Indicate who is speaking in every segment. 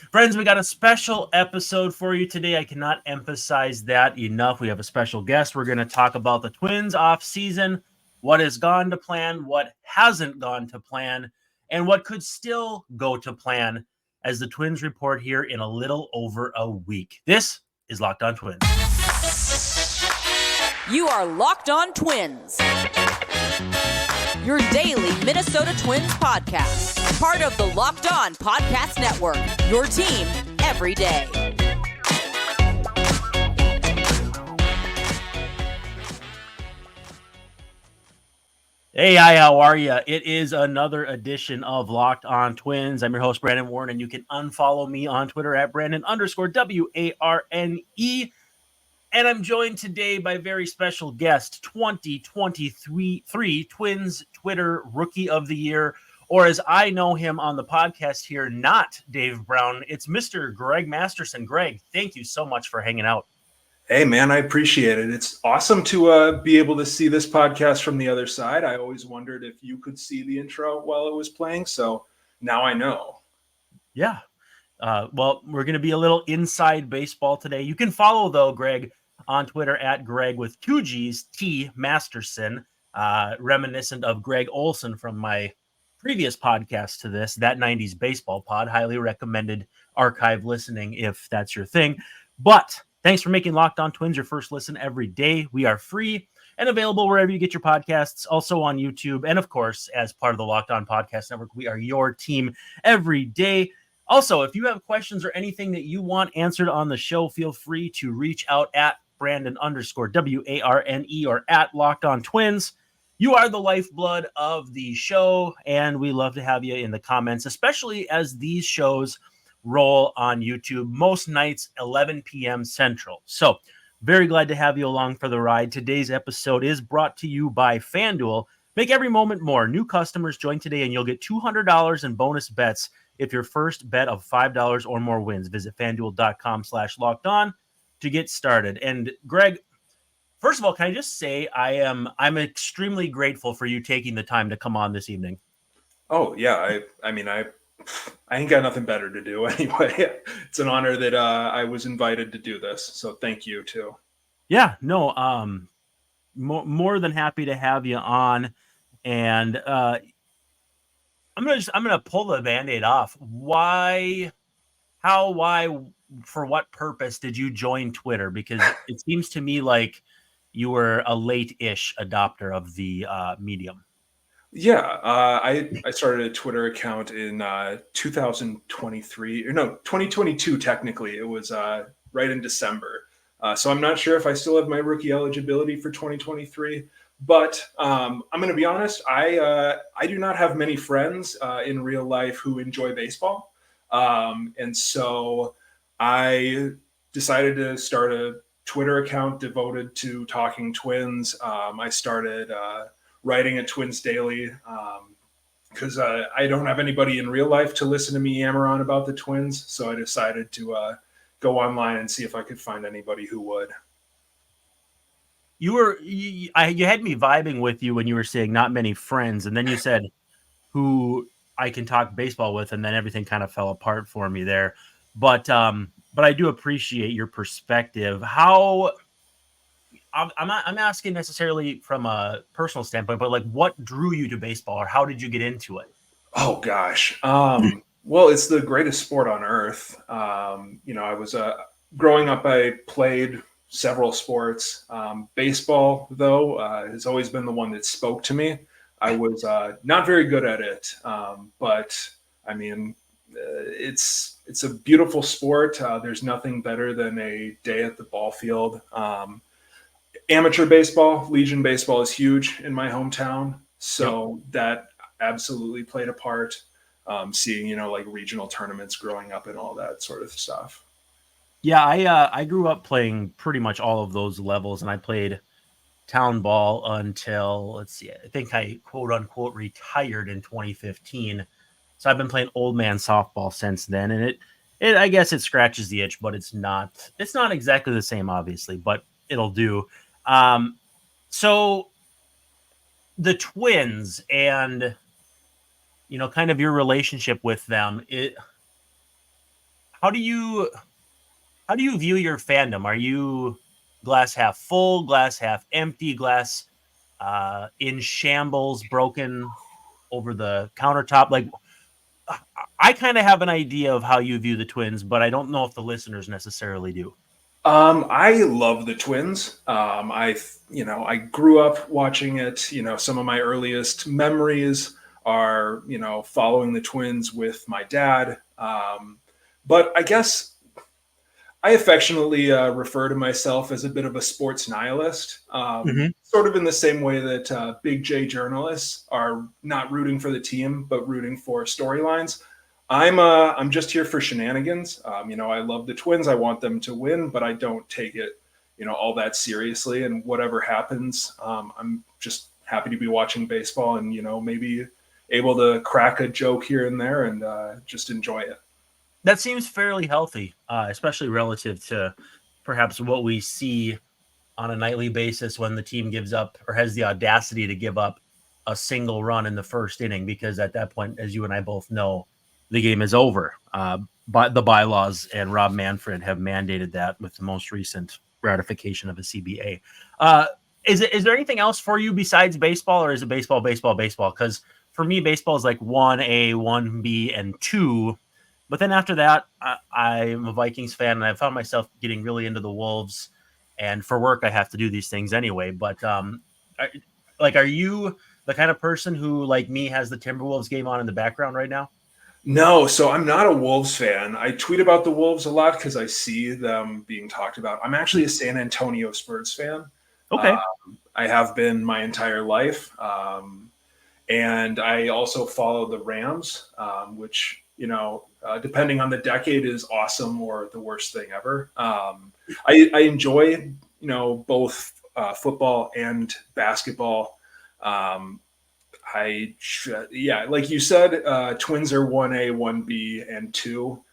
Speaker 1: Friends, we got a special episode for you today. I cannot emphasize that enough. We have a special guest. We're going to talk about the Twins off season, what has gone to plan, what hasn't gone to plan, and what could still go to plan as the Twins report here in a little over a week. This is Locked On Twins.
Speaker 2: You are Locked On Twins, your daily Minnesota Twins podcast. Part of the Locked On Podcast Network, your team every day.
Speaker 1: Hey, hi, how are you? It is another edition of Locked On Twins. I'm your host, Brandon Warren, and you can unfollow me on Twitter at Brandon_WARNE. And I'm joined today by a very special guest, 2023 Twins Twitter Rookie of the Year, or as I know him on the podcast here, not Dave Brown. It's Mr. Greg Masterson. Greg, thank you so much for hanging out.
Speaker 3: Hey, man, I appreciate it. It's awesome to be able to see this podcast from the other side. I always wondered if you could see the intro while it was playing, so now I know.
Speaker 1: Yeah. Well, we're going to be a little inside baseball today. You can follow, though, Greg, on Twitter at Greg with 2 G's, T Masterson, reminiscent of Greg Olson from my previous podcast to this, That 90s Baseball Pod. Highly recommended archive listening if that's your thing. But thanks for making Locked On Twins your first listen every day. We are free and available wherever you get your podcasts, also on YouTube. And of course, as part of the Locked On Podcast Network, we are your team every day. Also, if you have questions or anything that you want answered on the show, feel free to reach out at Brandon_WARNE or at Locked On Twins. You are the lifeblood of the show, and we love to have you in the comments, especially as these shows roll on YouTube most nights, 11 p.m. Central. So very glad to have you along for the ride. Today's episode is brought to you by FanDuel. Make every moment more. New customers join today, and you'll get $200 in bonus bets if your first bet of $5 or more wins. Visit FanDuel.com/lockedon to get started. And Greg, first of all, can I just say I'm extremely grateful for you taking the time to come on this evening.
Speaker 3: Oh yeah, I mean I ain't got nothing better to do anyway. It's an honor that I was invited to do this, so thank you too.
Speaker 1: Yeah, no, more than happy to have you on, and I'm gonna pull the Band-Aid off. Why, for what purpose did you join Twitter? Because it seems to me like you were a late-ish adopter of the medium.
Speaker 3: Yeah, I started a Twitter account in 2022 technically. It was right in December. So I'm not sure if I still have my rookie eligibility for 2023. But I'm going to be honest, I do not have many friends in real life who enjoy baseball. And so I decided to start a Twitter account devoted to talking Twins. I started writing at Twins Daily because I don't have anybody in real life to listen to me yammer on about the Twins. So I decided to go online and see if I could find anybody who would.
Speaker 1: You had me vibing with you when you were saying not many friends, and then you said who I can talk baseball with, and then everything kind of fell apart for me there. But I do appreciate your perspective. How I'm not asking necessarily from a personal standpoint, but like what drew you to baseball, or how did you get into it?
Speaker 3: Oh gosh. Well, it's the greatest sport on earth. I was growing up, I played several sports. Baseball, though, has always been the one that spoke to me. I was not very good at it, but I mean, it's a beautiful sport. There's nothing better than a day at the ball field. Amateur baseball, Legion baseball is huge in my hometown, so that absolutely played a part. Seeing like regional tournaments growing up and all that sort of stuff.
Speaker 1: Yeah, I grew up playing pretty much all of those levels, and I played town ball until, let's see, I think I quote unquote retired in 2015. So I've been playing old man softball since then, and it I guess it scratches the itch, but it's not exactly the same, obviously, but it'll do. So the Twins and kind of your relationship with them, How do you view your fandom? Are you glass half full, glass half empty, glass in shambles, broken over the countertop? Like, I kind of have an idea of how you view the Twins, but I don't know if the listeners necessarily do.
Speaker 3: I love the Twins. I grew up watching it. Some of my earliest memories are, following the Twins with my dad. But I guess I affectionately refer to myself as a bit of a sports nihilist, sort of in the same way that big J journalists are not rooting for the team, but rooting for storylines. I'm just here for shenanigans. I love the Twins. I want them to win, but I don't take it, all that seriously. And whatever happens, I'm just happy to be watching baseball and, maybe able to crack a joke here and there and just enjoy it.
Speaker 1: That seems fairly healthy, especially relative to perhaps what we see on a nightly basis when the team gives up or has the audacity to give up a single run in the first inning, because at that point, as you and I both know, the game is over. But the bylaws and Rob Manfred have mandated that with the most recent ratification of a CBA. Is there anything else for you besides baseball, or is it baseball? Because for me, baseball is like 1A, 1B, and 2. But then after that, I'm a Vikings fan, and I found myself getting really into the Wolves. And for work, I have to do these things anyway. But are you the kind of person who, like me, has the Timberwolves game on in the background right now?
Speaker 3: No, so I'm not a Wolves fan. I tweet about the Wolves a lot because I see them being talked about. I'm actually a San Antonio Spurs fan.
Speaker 1: Okay.
Speaker 3: I have been my entire life. And I also follow the Rams, which, depending on the decade, is awesome or the worst thing ever. I enjoy, both football and basketball. Like you said, Twins are 1A, 1B, and 2.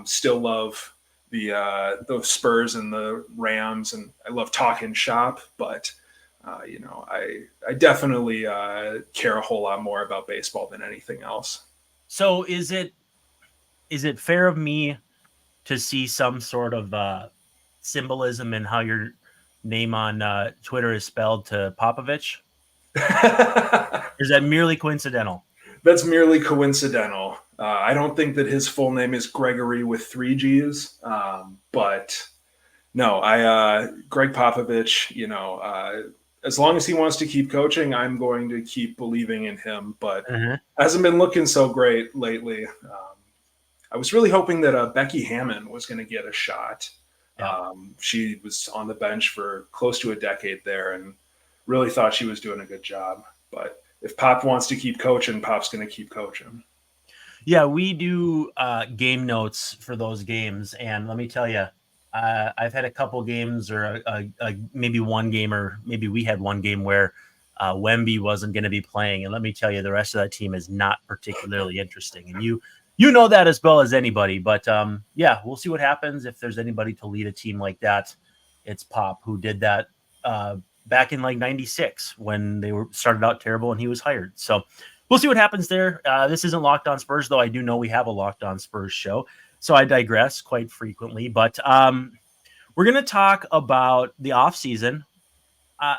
Speaker 3: Still love the Spurs and the Rams, and I love talking shop, but I definitely care a whole lot more about baseball than anything else.
Speaker 1: So is it fair of me to see some sort of symbolism in how your name on Twitter is spelled to Popovich? Is that merely coincidental?
Speaker 3: That's merely coincidental. I don't think that his full name is Gregory with 3 G's, but no, Greg Popovich, as long as he wants to keep coaching, I'm going to keep believing in him, but hasn't been looking so great lately. I was really hoping that Becky Hammon was going to get a shot.
Speaker 1: Yeah.
Speaker 3: She was on the bench for close to a decade there and really thought she was doing a good job. But if Pop wants to keep coaching, Pop's going to keep coaching.
Speaker 1: Yeah, we do game notes for those games. And let me tell you, I've had a couple games or maybe one game, or maybe we had one game where Wemby wasn't going to be playing. And let me tell you, the rest of that team is not particularly interesting. And you know that as well as anybody. But yeah, we'll see what happens. If there's anybody to lead a team like that, it's Pop, who did that back in like 96 when they started out terrible and he was hired. So we'll see what happens there. This isn't Locked On Spurs, though. I do know we have a Locked On Spurs show, so I digress quite frequently. But we're going to talk about the off season.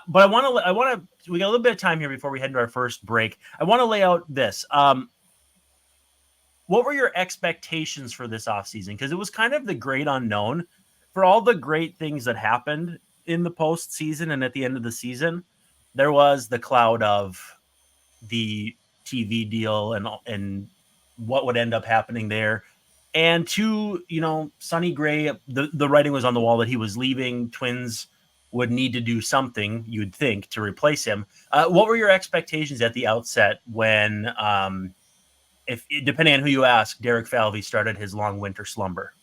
Speaker 1: But we got a little bit of time here before we head into our first break. I want to lay out this. What were your expectations for this offseason? Because it was kind of the great unknown. For all the great things that happened in the postseason and at the end of the season, there was the cloud of the TV deal and what would end up happening there. And to, Sonny Gray, the writing was on the wall that he was leaving. Twins would need to do something, you'd think, to replace him. What were your expectations at the outset when, if depending on who you ask, Derek Falvey started his long winter slumber?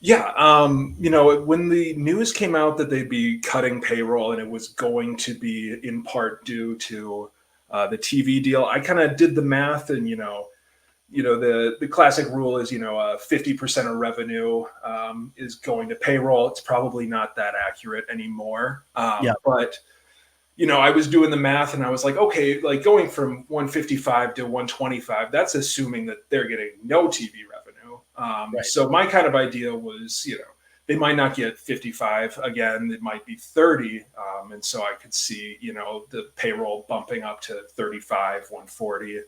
Speaker 3: Yeah, when the news came out that they'd be cutting payroll and it was going to be in part due to the TV deal, I kind of did the math, and the classic rule is 50% of revenue is going to payroll. It's probably not that accurate anymore. But I was doing the math and I was like, okay, like going from 155 to 125, that's assuming that they're getting no TV revenue.
Speaker 1: Right.
Speaker 3: So my kind of idea was, they might not get 55 again. It might be 30. And so I could see, the payroll bumping up to 35, 140.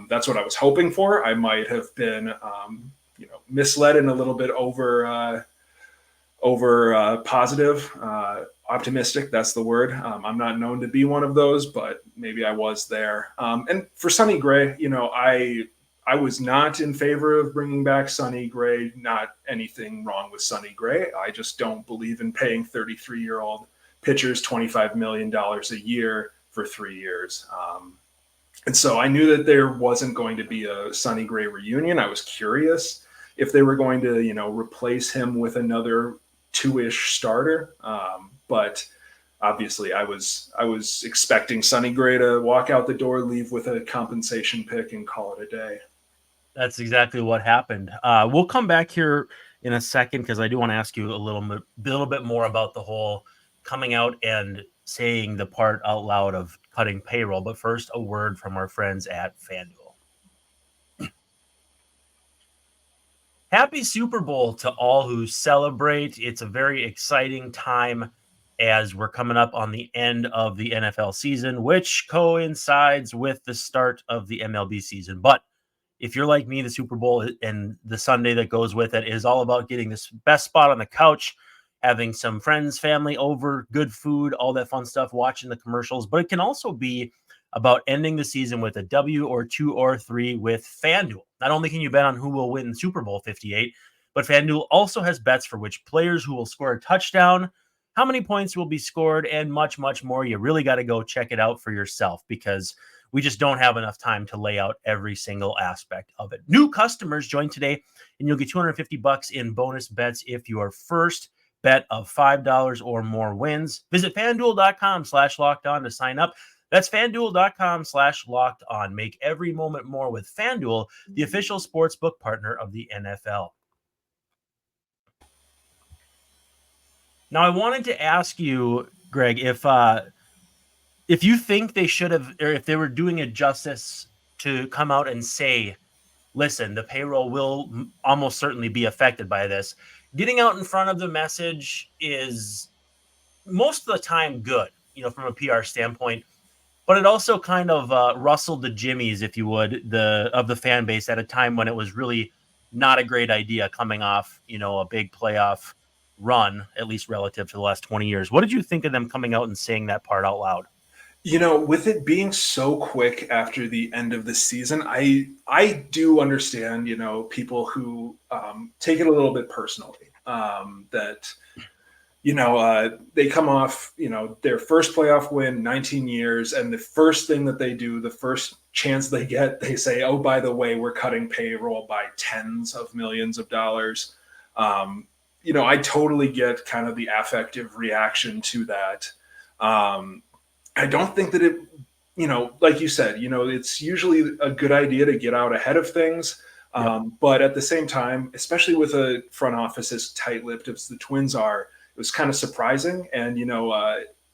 Speaker 3: That's what I was hoping for. I might have been, misled and a little bit over positive, optimistic. That's the word. I'm not known to be one of those, but maybe I was there. And for Sonny Gray, I was not in favor of bringing back Sonny Gray. Not anything wrong with Sonny Gray. I just don't believe in paying 33-year-old pitchers $25 million a year for 3 years. And so I knew that there wasn't going to be a Sonny Gray reunion. I was curious if they were going to, replace him with another 2-ish starter. But obviously I was expecting Sonny Gray to walk out the door, leave with a compensation pick, and call it a day.
Speaker 1: That's exactly what happened. We'll come back here in a second because I do want to ask you a little bit more about the whole coming out and saying the part out loud of cutting payroll. But first, a word from our friends at FanDuel. Happy Super Bowl to all who celebrate. It's a very exciting time as we're coming up on the end of the NFL season, which coincides with the start of the MLB season. But if you're like me, the Super Bowl and the Sunday that goes with it is all about getting this best spot on the couch, having some friends, family over, good food, all that fun stuff, watching the commercials. But it can also be about ending the season with a W or 2 or 3 with FanDuel. Not only can you bet on who will win Super Bowl 58, but FanDuel also has bets for which players who will score a touchdown, how many points will be scored, and much, much more. You really got to go check it out for yourself because we just don't have enough time to lay out every single aspect of it. New customers join today, and you'll get $250 in bonus bets if your first bet of $5 or more wins. Visit FanDuel.com/lockedon to sign up. That's FanDuel.com/lockedon. Make every moment more with FanDuel, the official sportsbook partner of the NFL. Now, I wanted to ask you, Greg, if you think they should have, or if they were doing it justice to come out and say, listen, the payroll will almost certainly be affected by this. Getting out in front of the message is most of the time good, from a PR standpoint, but it also kind of rustled the jimmies, if you would, of the fan base at a time when it was really not a great idea coming off, a big playoff run, at least relative to the last 20 years. What did you think of them coming out and saying that part out loud?
Speaker 3: With it being so quick after the end of the season, I do understand, people who take it a little bit personally, that, they come off, their first playoff win, 19 years, and the first thing that they do, the first chance they get, they say, oh, by the way, we're cutting payroll by tens of millions of dollars. I totally get kind of the affective reaction to that. I don't think that it, like you said, it's usually a good idea to get out ahead of things. But at the same time, especially with a front office as tight-lipped as the Twins are, it was kind of surprising. And,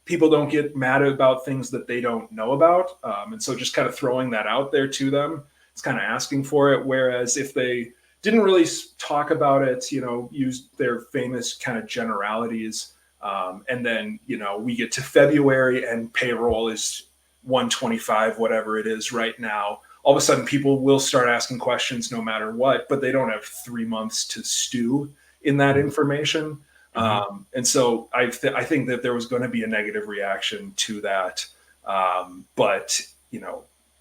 Speaker 3: people don't get mad about things that they don't know about. And so just kind of throwing that out there to them, it's kind of asking for it. Whereas if they didn't really talk about it, use their famous kind of generalities, and then, we get to February and payroll is 125, whatever it is right now. All of a sudden, people will start asking questions no matter what, but they don't have 3 months to stew in that information. And so I think that there was going to be a negative reaction to that. But,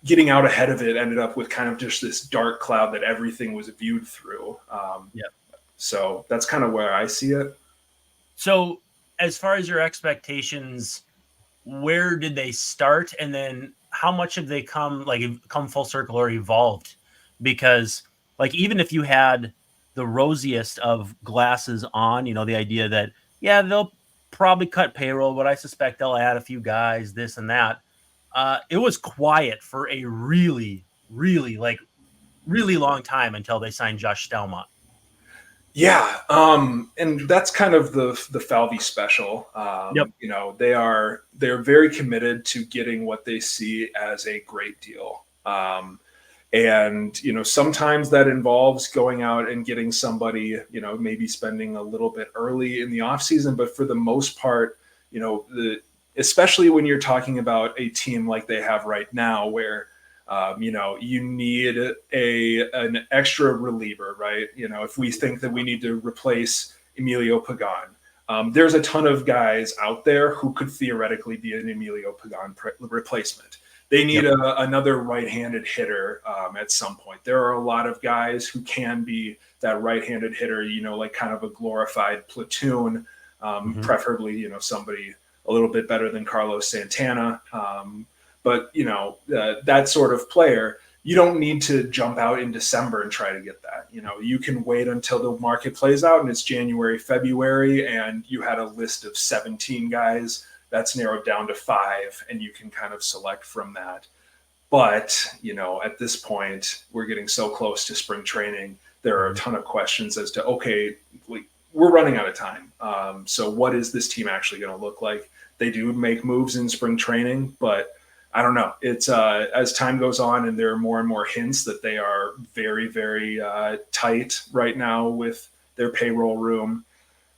Speaker 3: getting out ahead of it ended up with kind of just this dark cloud that everything was viewed through. So that's kind of where I see it.
Speaker 1: So as far as your expectations, where did they start? And then how much have they come full circle or evolved? Because even if you had the rosiest of glasses on, the idea that, yeah, they'll probably cut payroll, but I suspect they'll add a few guys, this and that. It was quiet for a really, really, really long time until they signed Josh Stelmont.
Speaker 3: Yeah. And that's kind of the Falvey special.
Speaker 1: Yep.
Speaker 3: They're very committed to getting what they see as a great deal. And, sometimes that involves going out and getting somebody, maybe spending a little bit early in the off season. But for the most part, especially when you're talking about a team like they have right now, where, you need an extra reliever, right? If we think that we need to replace Emilio Pagan, there's a ton of guys out there who could theoretically be an Emilio Pagan replacement. They need another right-handed hitter at some point. There are a lot of guys who can be that right-handed hitter, like kind of a glorified platoon, preferably, somebody a little bit better than Carlos Santana. But that sort of player, you don't need to jump out in December and try to get that. You can wait until the market plays out and it's January, February, and you had a list of 17 guys. That's narrowed down to 5, and you can kind of select from that. But, at this point, we're getting so close to spring training. There are a ton of questions as to, okay, we're running out of time. So what is this team actually going to look like? They do make moves in spring training, but I don't know. It's as time goes on and there are more and more hints that they are very, very tight right now with their payroll room.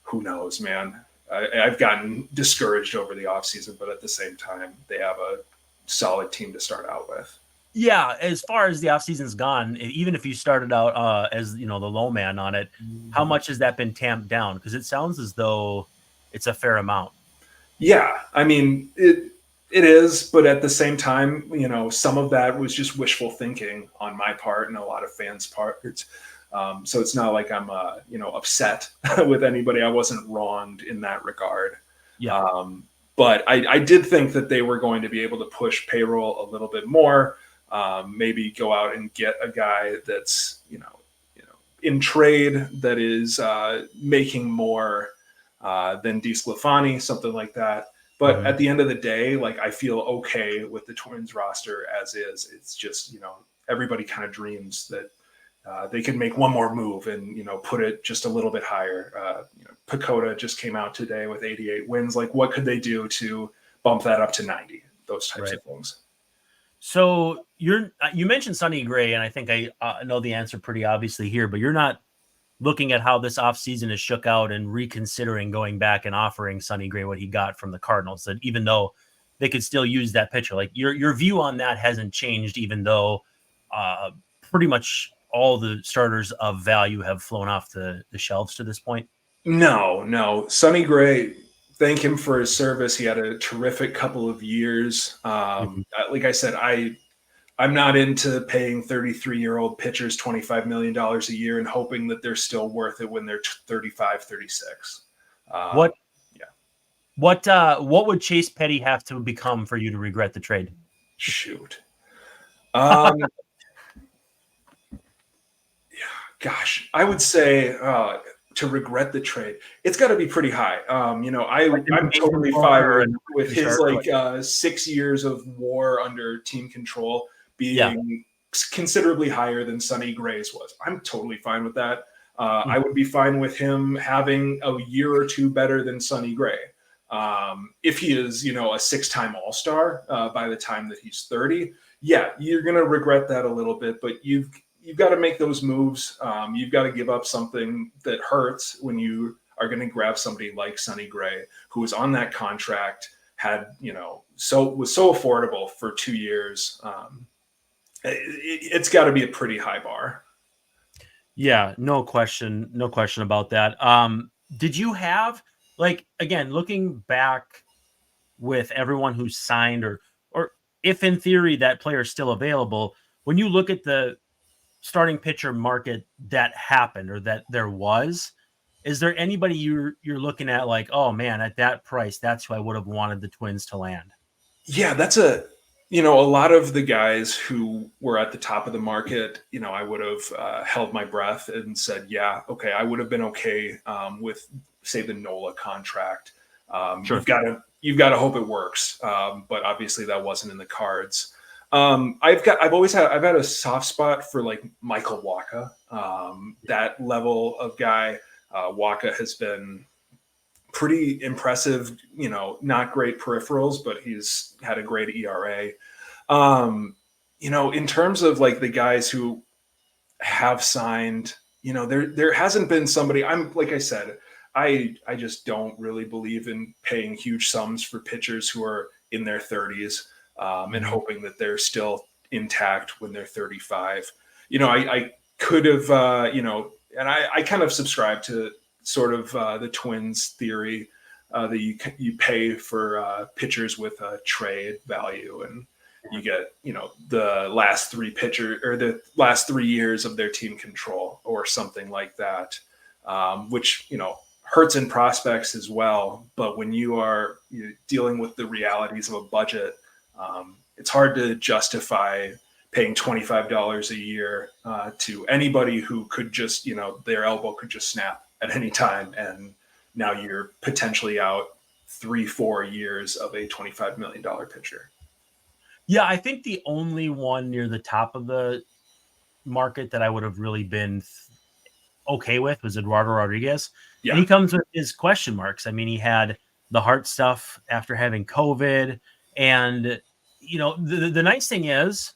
Speaker 3: Who knows, man? I've gotten discouraged over the offseason, but at the same time, they have a solid team to start out with.
Speaker 1: Yeah, as far as the offseason's gone, even if you started out as the low man on it, how much has that been tamped down? Because it sounds as though it's a fair amount.
Speaker 3: Yeah, I mean it is, but at the same time, some of that was just wishful thinking on my part and a lot of fans' parts. So it's not like I'm, upset with anybody. I wasn't wronged in that regard.
Speaker 1: Yeah.
Speaker 3: But I did think that they were going to be able to push payroll a little bit more. Maybe go out and get a guy that's, in trade that is making more than DeSclafani, something like that. But at the end of the day, I feel okay with the Twins roster as is. It's just, everybody kind of dreams that they can make one more move and, put it just a little bit higher. Pacoda just came out today with 88 wins. What could they do to bump that up to 90? Those types of things.
Speaker 1: So you mentioned Sonny Gray, and I think I know the answer pretty obviously here, but you're not looking at how this offseason is shook out and reconsidering going back and offering Sonny Gray what he got from the Cardinals, that even though they could still use that pitcher, your view on that hasn't changed, even though pretty much all the starters of value have flown off the shelves to this point?
Speaker 3: No. Sonny Gray, thank him for his service. He had a terrific couple of years. Like I said, I'm not into paying 33-year-old pitchers $25 million a year and hoping that they're still worth it when they're 35, 36.
Speaker 1: What would Chase Petty have to become for you to regret the trade?
Speaker 3: Shoot. Gosh, I would say to regret the trade, it's got to be pretty high. I'm totally fine with his 6 years of WAR under team control being considerably higher than Sonny Gray's was. I'm totally fine with that. I would be fine with him having a year or two better than Sonny Gray. If he is, a 6-time All-Star by the time that he's 30, you're going to regret that a little bit, but you've got to make those moves. You've got to give up something that hurts when you are going to grab somebody like Sonny Gray, who was on that contract, was so affordable for 2 years. It's got to be a pretty high bar.
Speaker 1: Yeah, no question about that. Did you have, again, looking back with everyone who's signed or if in theory that player is still available, when you look at the starting pitcher market that happened or that there was, is there anybody you're looking at oh man, at that price, that's who I would have wanted the Twins to land?
Speaker 3: Yeah, that's a lot of the guys who were at the top of the market, I would have held my breath and said, yeah, okay, I would have been okay with, say, the Nola contract. Sure. You've got to hope it works. But obviously that wasn't in the cards. I've had a soft spot for Michael Wacha, that level of guy. Wacha has been pretty impressive, not great peripherals, but he's had a great ERA. in terms of like the guys who have signed, there hasn't been somebody. Like I said, I just don't really believe in paying huge sums for pitchers who are in their 30s and hoping that they're still intact when they're 35. I could have, and I kind of subscribe to sort of the Twins theory that you pay for pitchers with a trade value, and you get, the last three pitcher or the last 3 years of their team control or something like that, which, hurts in prospects as well. But when you're dealing with the realities of a budget, it's hard to justify paying $25 a year to anybody who could just, their elbow could just snap at any time. And now you're potentially out 3-4 years of a $25 million pitcher.
Speaker 1: Yeah, I think the only one near the top of the market that I would have really been okay with was Eduardo Rodriguez. Yeah. And he comes with his question marks. I mean, he had the heart stuff after having COVID. And, the nice thing is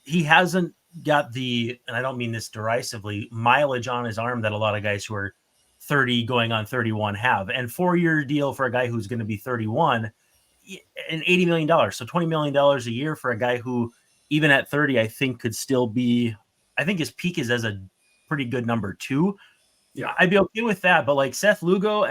Speaker 1: he hasn't got the, and I don't mean this derisively, mileage on his arm that a lot of guys who are 30 going on 31 have. And 4-year deal for a guy who's going to be 31 and $80 million. So $20 million a year for a guy who, even at 30, I think could still be, I think his peak is as a pretty good number 2. Yeah, I'd be okay with that. But like Seth Lugo,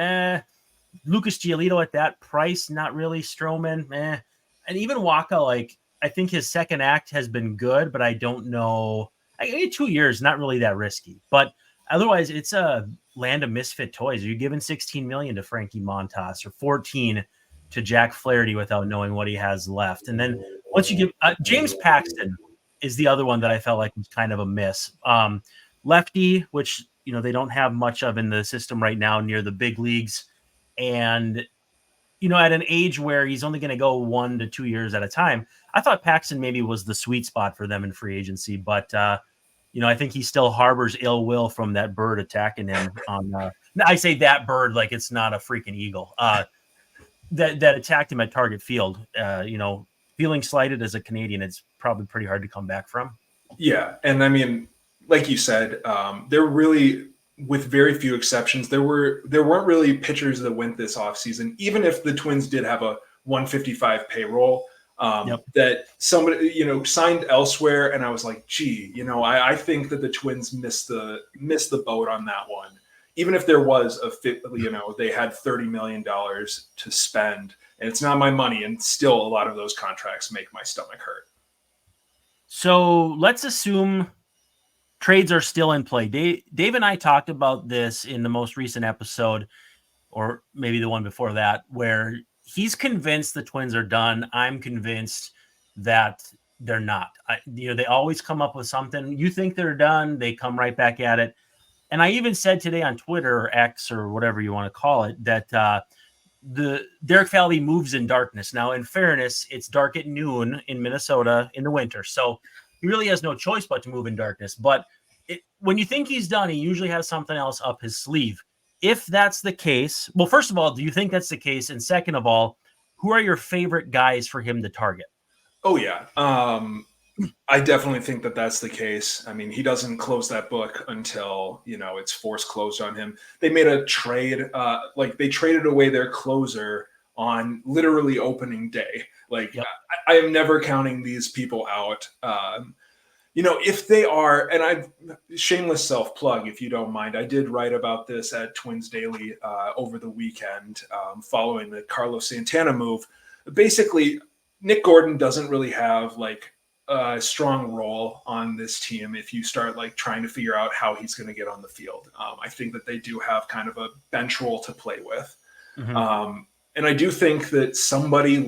Speaker 1: Lucas Giolito at that price, not really. Stroman, and even Waka, like I think his second act has been good, but I don't know. I get 2 years, not really that risky. But otherwise, it's a land of misfit toys. Are you giving $16 million to Frankie Montas or 14 to Jack Flaherty without knowing what he has left? And then once you give James Paxton is the other one that I felt like was kind of a miss. Lefty, which they don't have much of in the system right now near the big leagues, and at an age where he's only going to go 1 to 2 years at a time. I thought Paxton maybe was the sweet spot for them in free agency, but I think he still harbors ill will from that bird attacking him. I say that bird like it's not a freaking eagle. That attacked him at Target Field. Feeling slighted as a Canadian, it's probably pretty hard to come back from.
Speaker 3: Yeah, and I mean, like you said, there really, with very few exceptions, there weren't really pitchers that went this offseason, even if the Twins did have a 155 payroll that somebody, signed elsewhere. And I was like, gee, I think that the Twins missed the boat on that one. Even if there was they had $30 million to spend, and it's not my money. And still a lot of those contracts make my stomach hurt.
Speaker 1: So let's assume trades are still in play. Dave and I talked about this in the most recent episode, or maybe the one before that, where he's convinced the Twins are done. I'm convinced that they're not. They always come up with something. You think they're done, they come right back at it. And I even said today on Twitter or X or whatever you want to call it, that the Derek Falvey moves in darkness. Now, in fairness, it's dark at noon in Minnesota in the winter. So he really has no choice but to move in darkness. But when you think he's done, he usually has something else up his sleeve. If that's the case, well, first of all, do you think that's the case? And second of all, who are your favorite guys for him to target?
Speaker 3: Oh, yeah. I definitely think that that's the case. I mean, he doesn't close that book until, it's forced closed on him. They made a trade, they traded away their closer on literally opening day. Yep. I am never counting these people out. If they are, and I've shameless self-plug, if you don't mind, I did write about this at Twins Daily over the weekend following the Carlos Santana move. Basically, Nick Gordon doesn't really have a strong role on this team if you start trying to figure out how he's going to get on the field. I think that they do have kind of a bench role to play with. Mm-hmm. And I do think that somebody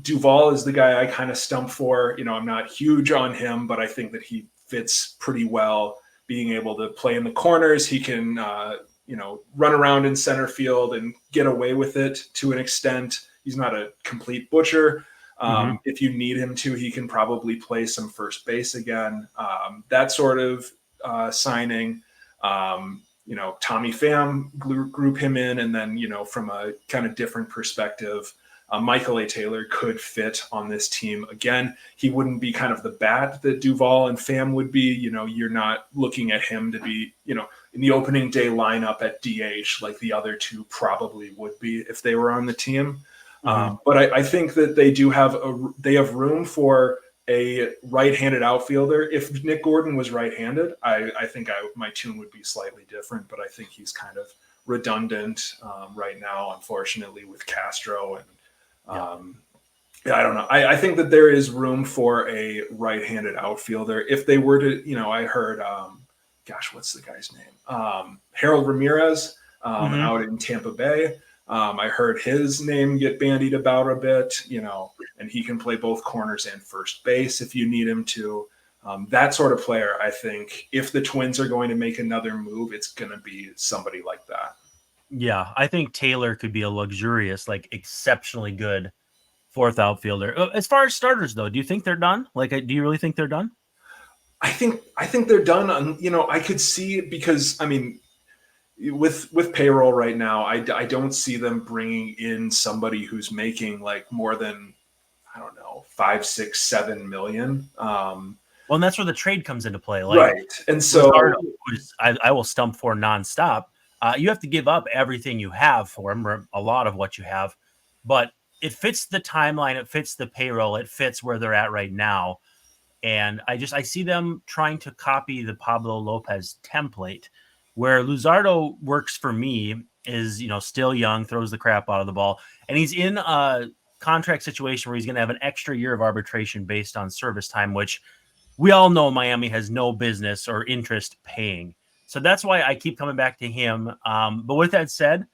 Speaker 3: Duvall is the guy I kind of stump for. I'm not huge on him, but I think that he fits pretty well being able to play in the corners. He can, run around in center field and get away with it to an extent. He's not a complete butcher. If you need him to, he can probably play some first base again. That sort of signing, Tommy Pham, group him in. And then, from a kind of different perspective, Michael A. Taylor could fit on this team. Again, he wouldn't be kind of the bat that Duvall and Pham would be. You're not looking at him to be, in the opening day lineup at DH like the other two probably would be if they were on the team. But I think that they have room for a right-handed outfielder. If Nick Gordon was right-handed, I think my tune would be slightly different, but I think he's kind of redundant right now, unfortunately, with Castro. And I don't know. I think that there is room for a right-handed outfielder. If they were to, I heard, what's the guy's name? Harold Ramirez out in Tampa Bay. I heard his name get bandied about a bit, and he can play both corners and first base if you need him to. That sort of player, I think, if the Twins are going to make another move, it's going to be somebody like that.
Speaker 1: Yeah, I think Taylor could be a luxurious, exceptionally good fourth outfielder. As far as starters, though, do you think they're done? Do you really think they're done?
Speaker 3: I think they're done. I could see it because, with payroll right now, I don't see them bringing in somebody who's making more than, I don't know, 5, 6, 7 million.
Speaker 1: Well, and that's where the trade comes into play.
Speaker 3: Right. And so
Speaker 1: I will stump for nonstop. You have to give up everything you have for him, or a lot of what you have, but it fits the timeline. It fits the payroll. It fits where they're at right now. And I see them trying to copy the Pablo Lopez template, where Luzardo works for me is, still young, throws the crap out of the ball. And he's in a contract situation where he's going to have an extra year of arbitration based on service time, which we all know Miami has no business or interest paying. So that's why I keep coming back to him. But with that said,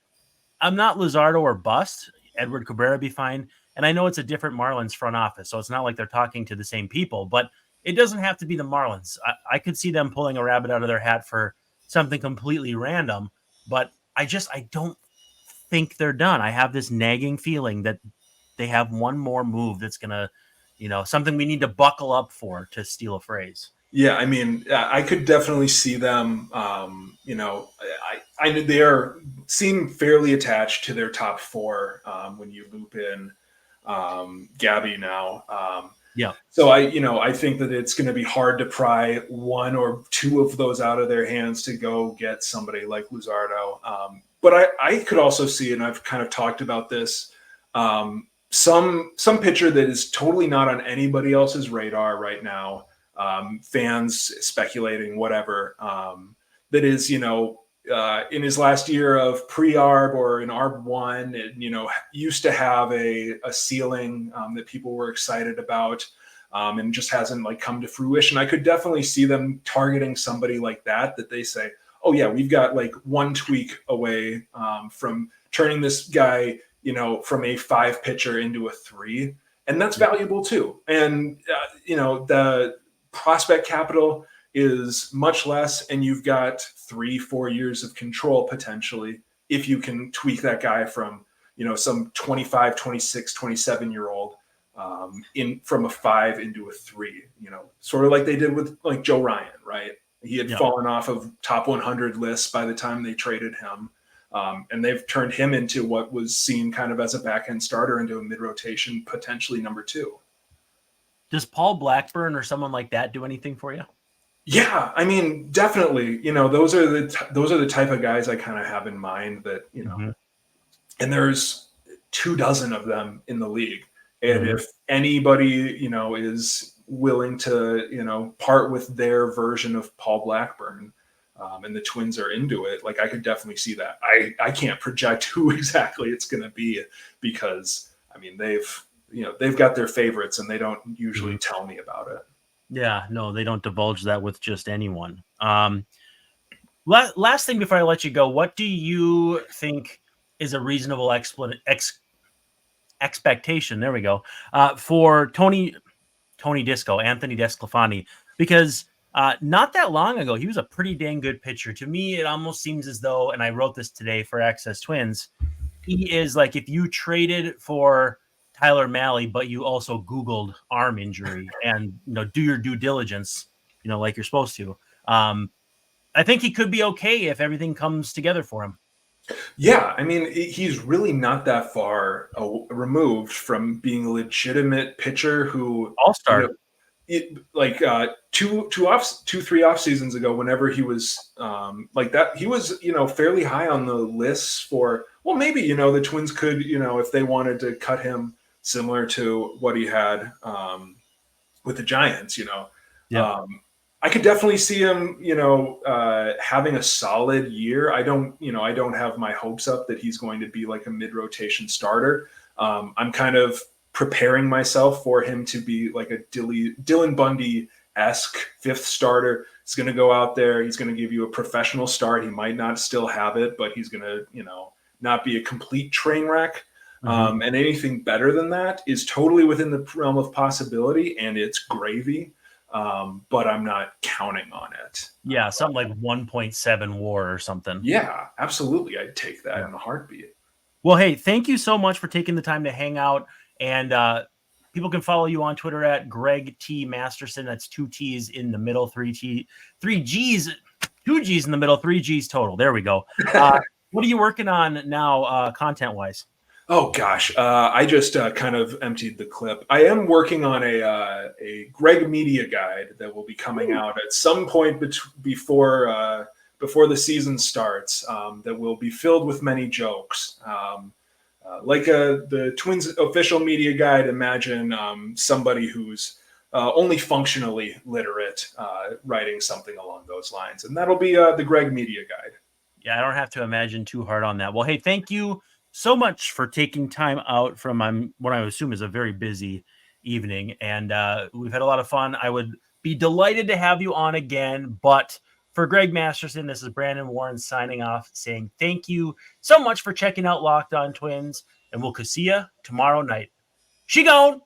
Speaker 1: I'm not Luzardo or bust. Edward Cabrera be fine. And I know it's a different Marlins front office, so it's not like they're talking to the same people, but it doesn't have to be the Marlins. I could see them pulling a rabbit out of their hat for something completely random, but I don't think they're done. I have this nagging feeling that they have one more move that's going to, something we need to buckle up for, to steal a phrase.
Speaker 3: Yeah, I could definitely see them. I know they seem fairly attached to their top four when you loop in Gabby now. So I think that it's going to be hard to pry one or two of those out of their hands to go get somebody like Luzardo. But I could also see, and I've kind of talked about this, some pitcher that is totally not on anybody else's radar right now. Fans speculating, whatever, that is, in his last year of pre-arb or in ARB1, and, used to have a ceiling that people were excited about, and just hasn't come to fruition. I could definitely see them targeting somebody like that they say, oh yeah, we've got one tweak away from turning this guy, from a 5 pitcher into a 3. And that's valuable too. And, the prospect capital is much less, and you've got 3-4 years of control potentially if you can tweak that guy from some 25, 26, 27-year-old from a 5 into a 3, sort of like they did with Joe Ryan, right? He had fallen off of top 100 lists by the time they traded him, and they've turned him into what was seen kind of as a back-end starter into a mid-rotation, potentially number 2.
Speaker 1: Does Paul Blackburn or someone like that do anything for you?
Speaker 3: Yeah, definitely. Those are the type of guys I kind of have in mind that, and there's 24 of them in the league. And if anybody, is willing to, part with their version of Paul Blackburn, and the Twins are into it, I could definitely see that. I can't project who exactly it's going to be because, they've got their favorites and they don't usually tell me about it.
Speaker 1: Yeah, no, they don't divulge that with just anyone. Last thing before I let you go, what do you think is a reasonable expectation? There we go. For Anthony DeSclafani, because not that long ago, he was a pretty dang good pitcher. To me, it almost seems as though, and I wrote this today for Access Twins, he is if you traded for Tyler Mahle, but you also Googled arm injury and, do your due diligence, like you're supposed to. I think he could be okay if everything comes together for him.
Speaker 3: Yeah, I mean, he's really not that far removed from being a legitimate pitcher who, you
Speaker 1: All-star.
Speaker 3: know, like two, 3 off seasons ago, whenever he was like that, he was, fairly high on the lists for, well, maybe, the Twins could, if they wanted to cut him similar to what he had with the Giants,
Speaker 1: Yep.
Speaker 3: I could definitely see him, having a solid year. I don't have my hopes up that he's going to be like a mid-rotation starter. I'm kind of preparing myself for him to be like a Dylan Bundy-esque fifth starter. He's going to go out there. He's going to give you a professional start. He might not still have it, but he's going to, not be a complete train wreck. And anything better than that is totally within the realm of possibility, and it's gravy. But I'm not counting on it.
Speaker 1: Yeah, something like 1.7 WAR or something.
Speaker 3: Yeah, absolutely. I'd take that in a heartbeat.
Speaker 1: Well, hey, thank you so much for taking the time to hang out. And people can follow you on Twitter at Greg T. Masterson. That's 2 T's in the middle, 3 G's, 2 G's in the middle, 3 G's total. There we go. What are you working on now, content-wise?
Speaker 3: Oh gosh, I just kind of emptied the clip. I am working on a Greg Media guide that will be coming out at some point before the season starts. That will be filled with many jokes. Like the Twins official media guide. Imagine somebody who's only functionally literate writing something along those lines, and that'll be the Greg Media guide.
Speaker 1: Yeah, I don't have to imagine too hard on that. Well, hey, thank you so much for taking time out from what I assume is a very busy evening. And we've had a lot of fun. I would be delighted to have you on again. But for Greg Masterson, this is Brandon Warren signing off, saying thank you so much for checking out Locked On Twins. And we'll see you tomorrow night. She gone.